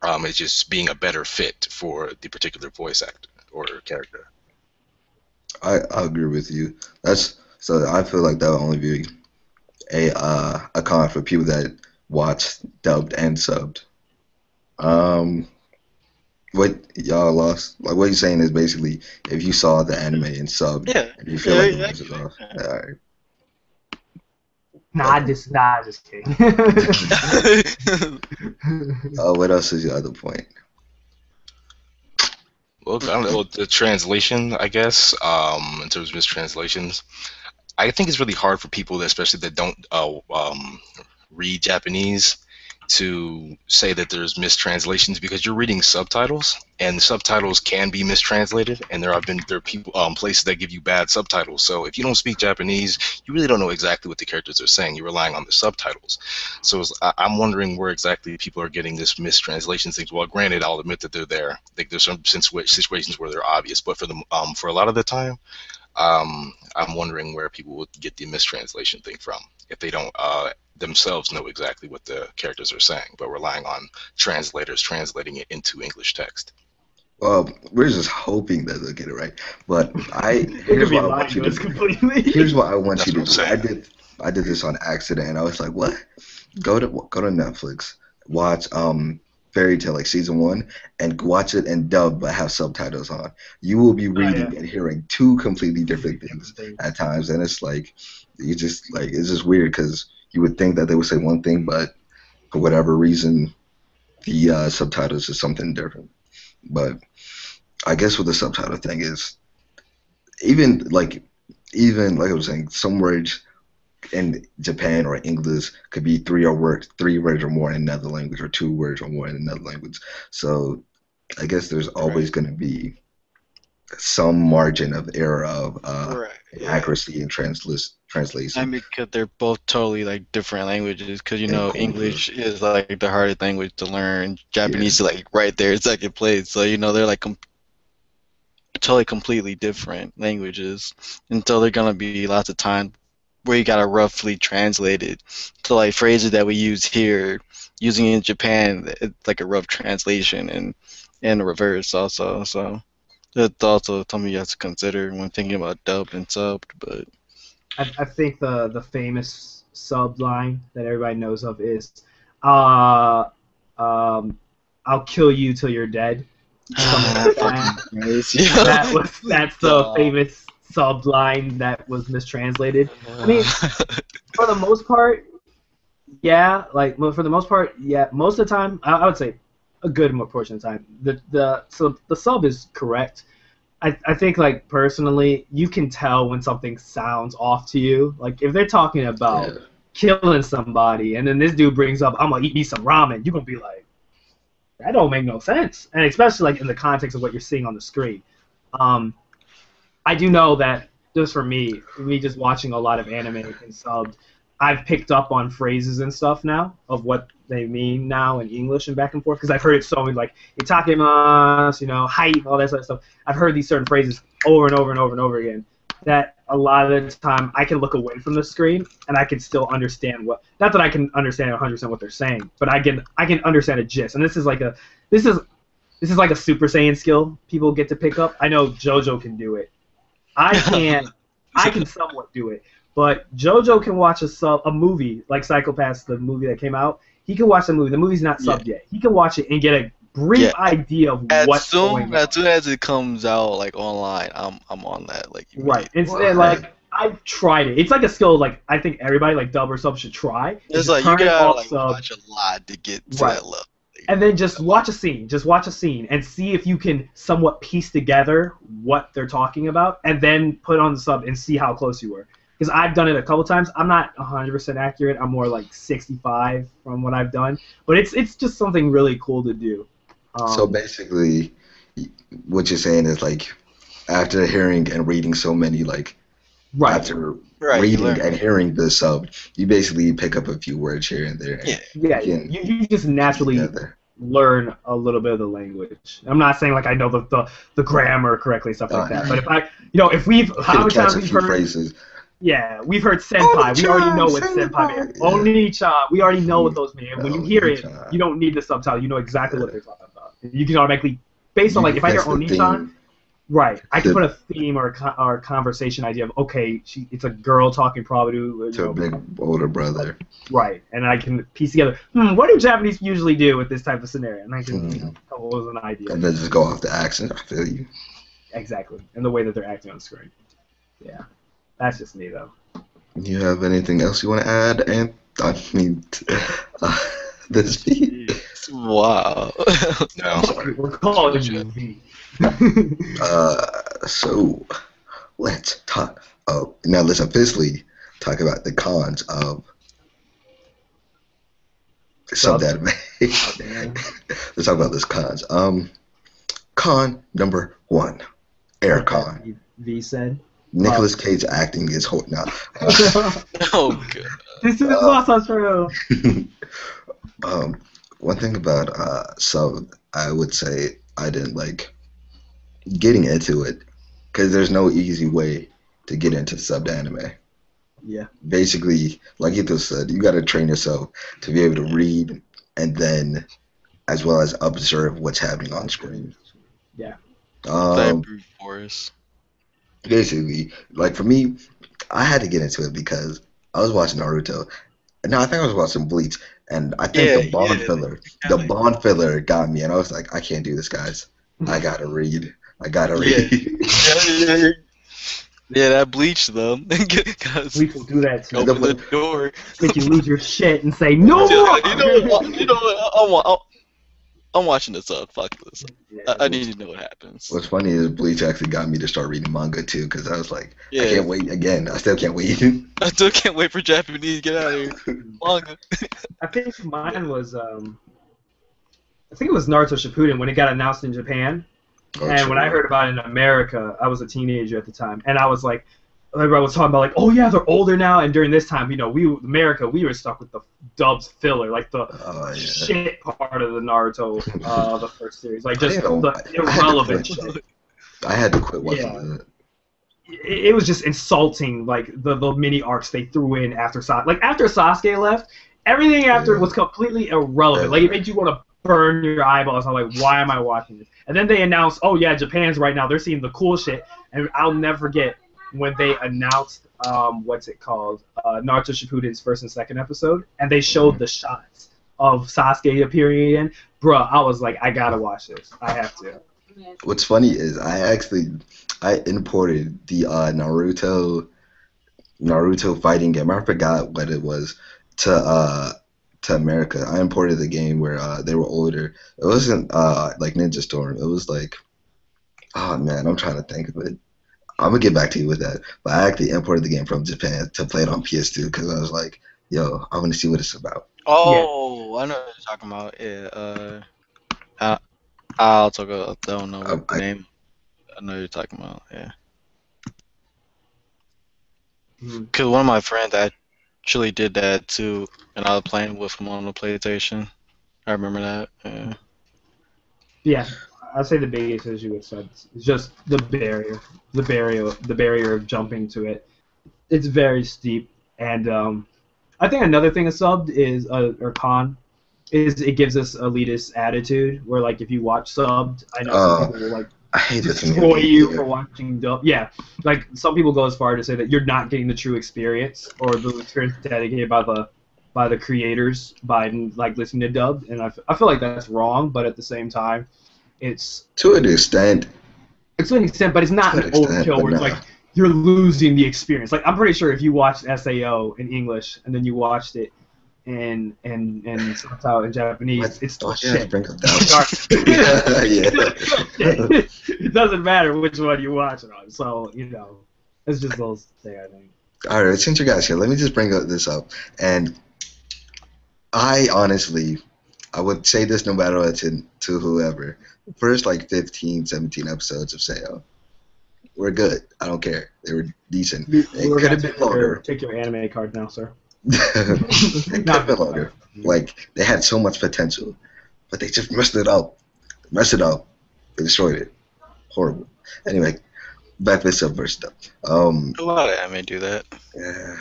It's just being a better fit for the particular voice actor or character. I agree with you. So I feel like that would only be a con for people that watch dubbed and subbed. What y'all lost? Like what you're saying is basically if you saw the anime and subbed, and you feel like the voice is off. All right. Nah, just kidding. What else is your other point? Well, I don't know, the translation, I guess, in terms of mistranslations. I think it's really hard for people, especially that don't read Japanese, to say that there's mistranslations because you're reading subtitles, and the subtitles can be mistranslated, and there are people places that give you bad subtitles. So if you don't speak Japanese, you really don't know exactly what the characters are saying. You're relying on the subtitles. So I'm wondering where exactly people are getting this mistranslation things. Well, granted, I'll admit that they're there. Like there's some situations where they're obvious, but for a lot of the time, I'm wondering where people would get the mistranslation thing from if they don't themselves know exactly what the characters are saying, but relying on translators translating it into English text. Well, we're just hoping that they'll get it right. But here's what I want you to do. Here's what I want you to do. I did this on accident, and I was like, what? Go to Netflix, watch Fairy Tail, like season 1, and watch it and dub but have subtitles on. You will be reading and hearing two completely different things at times, and it's like it's just weird because you would think that they would say one thing, but for whatever reason, the subtitles is something different. But I guess what the subtitle thing is, even like I was saying, some words in Japan or English could be three words or more in another language, or 2 words or more in another language. So I guess there's always going to be some margin of error of accuracy in translation. I mean, because they're both totally like different languages. Because English is like the hardest language to learn. Japanese is like right there in second place. So they're like totally completely different languages. And so there are gonna be lots of times where you gotta roughly translate it to like phrases that we use here, using it in Japan. It's like a rough translation and reverse also. So that's also something you have to consider when thinking about dubbed and subbed. But I think the famous sub line that everybody knows of is, "I'll kill you till you're dead." That's the famous sub line that was mistranslated. I mean, for the most part, yeah. Most of the time, I would say a good portion of the time, the sub is correct. I think, like, personally, you can tell when something sounds off to you. Like, if they're talking about killing somebody, and then this dude brings up, "I'm gonna eat me some ramen," you're gonna be like, that don't make no sense. And especially, like, in the context of what you're seeing on the screen. I do know that, just for me just watching a lot of anime and subbed, I've picked up on phrases and stuff now of what they mean now in English and back and forth, because I've heard it so many, like itakemas, height, all that sort of stuff. I've heard these certain phrases over and over and over and over again that a lot of the time I can look away from the screen and I can still understand not that I can understand 100% what they're saying, but I can understand a gist. And this is This is like a Super Saiyan skill people get to pick up. I know Jojo can do it. I can't. I can somewhat do it, but Jojo can watch a movie like Psychopaths, the movie that came out. He can watch the movie. The movie's not subbed yet. He can watch it and get a brief idea of what's going on. As soon as it comes out like online, I'm on that. Like right. It's like I've tried it. It's like a skill like I think everybody like dub or sub should try. It's like you gotta like watch a lot to get to that level. And then just watch a scene. Just watch a scene and see if you can somewhat piece together what they're talking about, and then put on the sub and see how close you were. Because I've done it a couple times. I'm not 100% accurate. I'm more like 65 from what I've done. But it's just something really cool to do. So basically, what you're saying is like, after hearing and reading so many after reading and hearing the sub, you basically pick up a few words here and there. You just naturally learn a little bit of the language. I'm not saying like I know the grammar correctly, stuff like that. But if we've how many times we've heard phrases. Yeah, we've heard senpai. We already know what senpai means. Oni-chan. We already know what those mean. When you hear it, you don't need the subtitle. You know exactly what they're talking about. You can automatically, based on like if I hear Oni-chan, right, I can put a theme or a conversation idea of okay, it's a girl talking probably to a big older brother. Right, and I can piece together. What do Japanese usually do with this type of scenario? And I can come up with an idea. And then just go off the accent. I feel you. Exactly, and the way that they're acting on screen. Yeah. That's just me, though. You have anything else you want to add? And I mean, this V. Wow. No. We're calling you V. So let's talk. Oh, now let's officially talk about the cons of Thisvthattv. Let's talk about this cons. Con number 1, air con. V said. Nicolas Cage acting is hot now. Oh god. This is also true. One thing about sub, I would say I didn't like getting into it because there's no easy way to get into subbed anime. Yeah. Basically, like Ethos said, you got to train yourself to be able to read and then, as well as observe what's happening on screen. Yeah. Brute force. Basically, like for me, I had to get into it because I was watching Naruto. No, I think I was watching Bleach, and I think the Bond filler got me, and I was like, I can't do this, guys. I gotta read. Yeah, that Bleach though. Bleach will do that too. Open the door, make you lose your shit and say no. You know what? I'm watching this up. Fuck this. Yeah, I need to know what happens. What's funny is Bleach actually got me to start reading manga too, because I was like, I can't wait again. I still can't wait. I still can't wait for Japanese to get out of here. Manga. I think mine was I think it was Naruto Shippuden when it got announced in Japan. And when I heard about it in America, I was a teenager at the time, and I was like, everybody was talking about like, oh yeah, they're older now. And during this time, we were stuck with the dubbed filler, like the shit part of the Naruto, the first series, like just the irrelevant shit. I had to quit watching that. It was just insulting, like the mini arcs they threw in after Sasuke. Like after Sasuke left, everything after was completely irrelevant. Like it made you want to burn your eyeballs. I'm like, why am I watching this? And then they announced, oh yeah, Japan's right now. They're seeing the cool shit, and I'll never forget when they announced what's it called, Naruto Shippuden's first and second episode, and they showed the shots of Sasuke appearing again. Bruh, I was like, I gotta watch this. I have to. What's funny is I imported the Naruto fighting game. I forgot what it was to America. I imported the game where they were older. It wasn't like Ninja Storm. It was like, oh man, I'm trying to think of it. I'm gonna get back to you with that. But I actually imported the game from Japan to play it on PS2 because I was like, yo, I want to see what it's about. Oh, yeah. I know what you're talking about. Yeah. I'll talk about. I don't know what the name. I know what you're talking about. Yeah. Because one of my friends actually did that too, and I was playing with him on the PlayStation. I remember that. Yeah. Yeah. I'd say the biggest issue with subs is just the barrier of jumping to it. It's very steep, and I think another thing a subbed is or con is it gives us elitist attitude where like if you watch subbed, I know some people will like I hate destroy you for watching dub. Yeah, like some people go as far to say that you're not getting the true experience or the experience dedicated by the creators by like listening to dubbed, and I feel like that's wrong, but at the same time, it's to an extent. It's to an extent, but it's not an overkill where it's like you're losing the experience. Like I'm pretty sure if you watched SAO in English and then you watched it and subtitled in Japanese, it's still shit. It doesn't matter which one you watch it on. So, you know, it's just those things, I think. All right, since you guys here, let me just bring this up. And I honestly, I would say this no matter what to whoever. First, like 15, 17 episodes of SAO were good. I don't care. They were decent. They could have been longer. Take your anime card now, sir. They could have been longer. Like, they had so much potential, but they just messed it up. They destroyed it. Horrible. Anyway, back to Subverse stuff. A lot of anime do that. Yeah.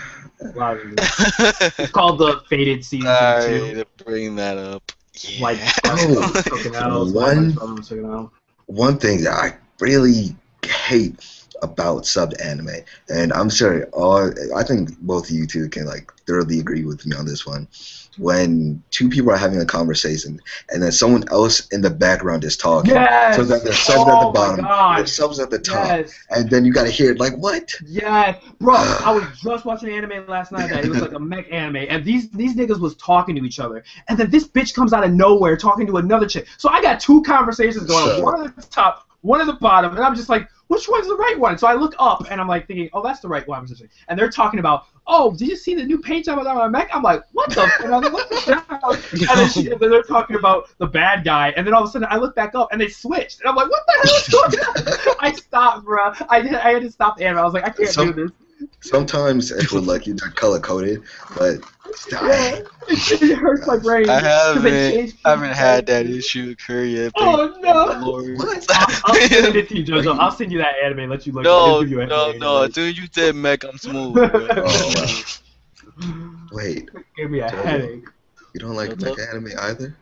It's called the Faded Season 2. Sorry to bring that up. Yeah. Like, one thing that I really hate about subbed anime, and I'm sure I think both of you two can like thoroughly agree with me on this one. When two people are having a conversation and then someone else in the background is talking, yes! so that there's subs at the bottom, there's subs at the top, and then you gotta hear it like, what? Yeah, bro, I was just watching an anime last night that it was like a mech anime, and these niggas was talking to each other, and then this bitch comes out of nowhere talking to another chick. So I got two conversations going on, one at the top, one at the bottom, and I'm just like, which one's the right one? So I look up, and I'm like thinking, oh, that's the right one. And they're talking about, oh, did you see the new paint job on my mech? I'm like, what the? And I'm like, what the hell? And then they're talking about the bad guy, and then all of a sudden I look back up, and they switched. And I'm like, what the hell is going on? I stopped, bro. I had to stop the anime. I was like, I can't do this. Sometimes if we're lucky, they're color-coded, but yeah, it hurts my brain. I haven't had that issue occur yet. Oh, no. What? I'll send it to you, Jojo. I'll send you that anime and let you look. No. As soon as you said mech, I'm smooth. Wait. Give me a headache. You don't like mech anime either?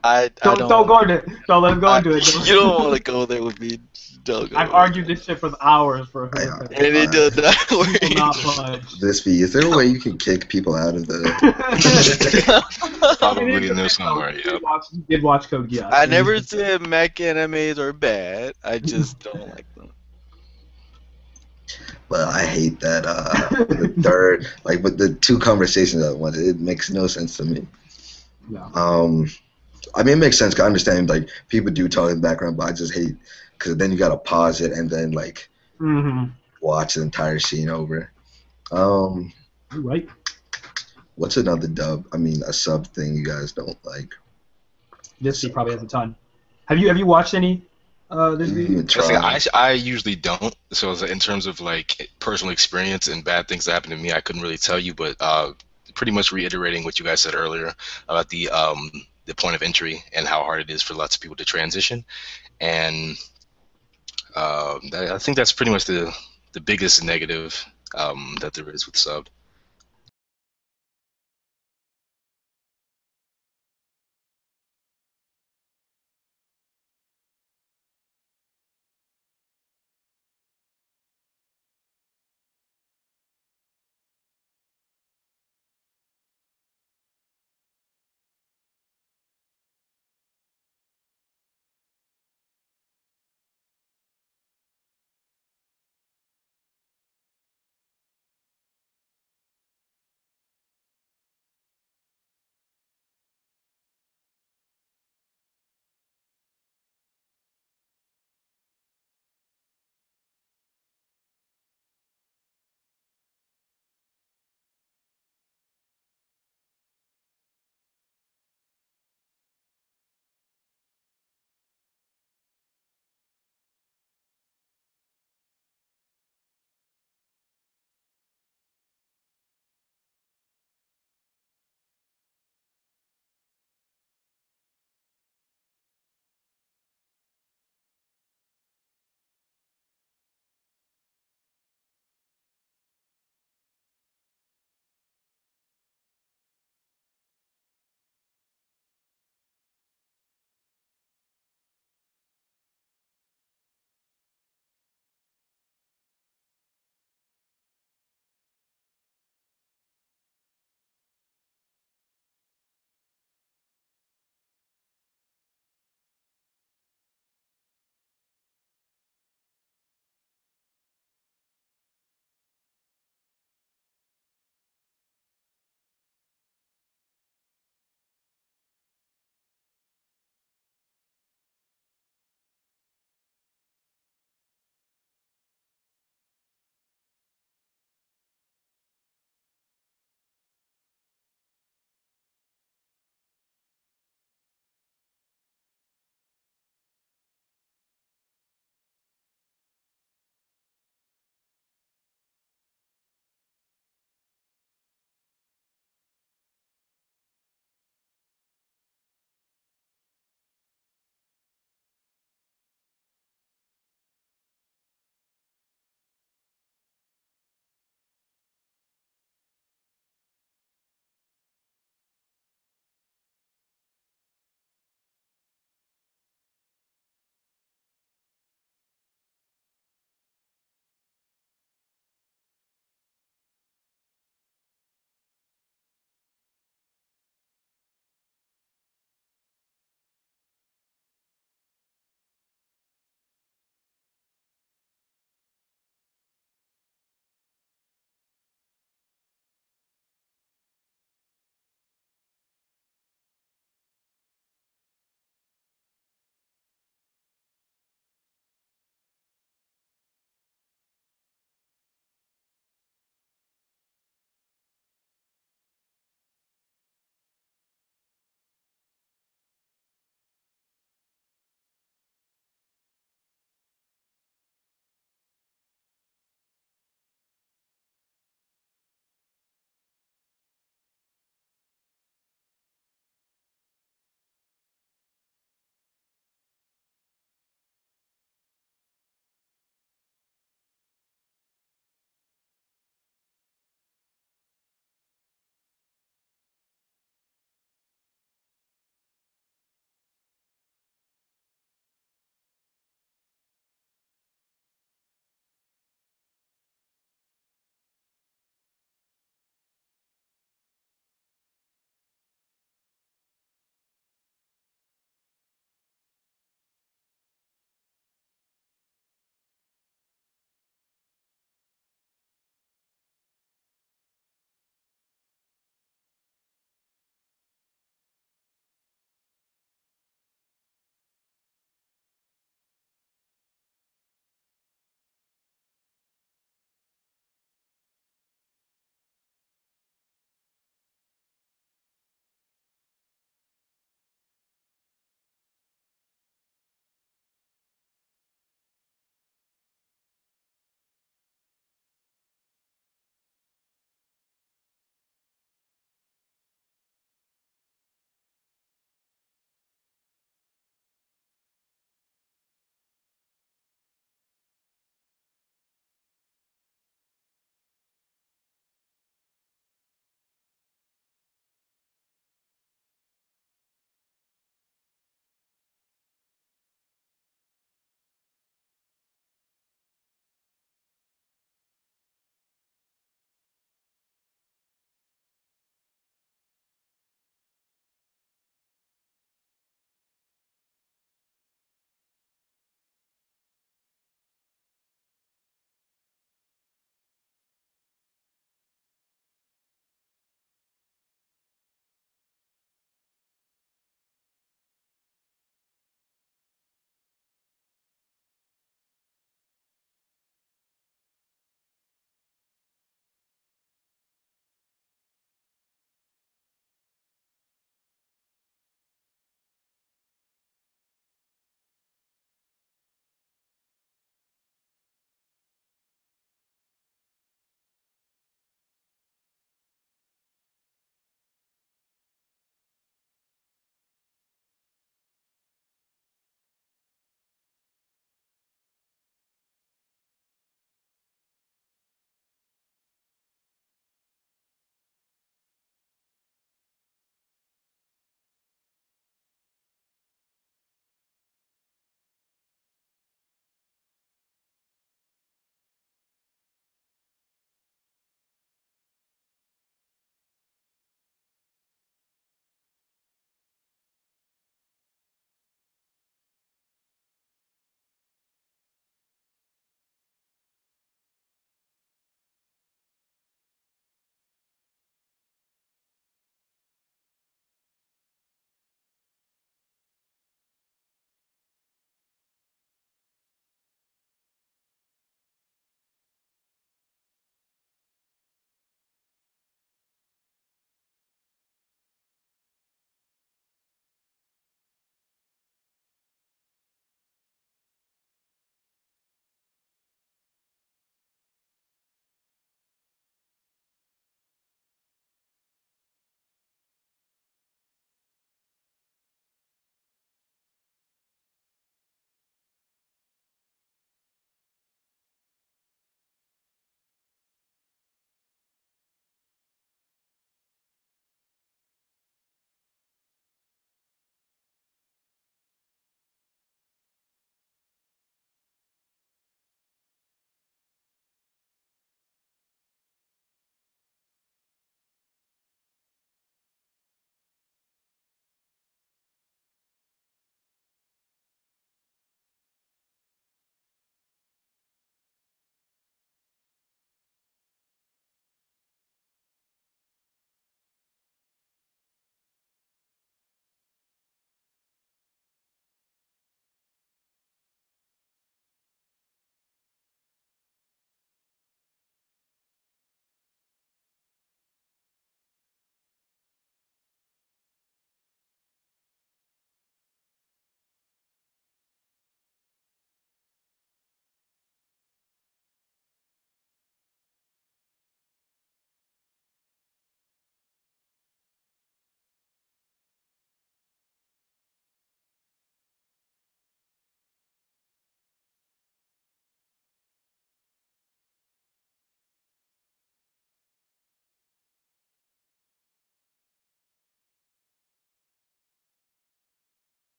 Don't go into it. Don't let him go into it. You don't want to go there with me. I've argued this shit for hours for her. And it does not work. Thisvthattv, is there a way you can kick people out of the... Probably in there somewhere, yeah. You did watch Code Geass. I never said mech animes are bad. I just don't like them. Well, I hate that the third, like with the two conversations at once, it makes no sense to me. Yeah. I mean, it makes sense. 'Cause I understand, like, people do talk in the background, but I just hate... Because then you gotta pause it and then like watch the entire scene over. Right. What's another dub? I mean, a sub thing you guys don't like. This probably has a ton. Have you watched any? I usually don't. So in terms of like personal experience and bad things that happen to me, I couldn't really tell you. But pretty much reiterating what you guys said earlier about the point of entry and how hard it is for lots of people to transition, and I think that's pretty much the biggest negative that there is with subbed.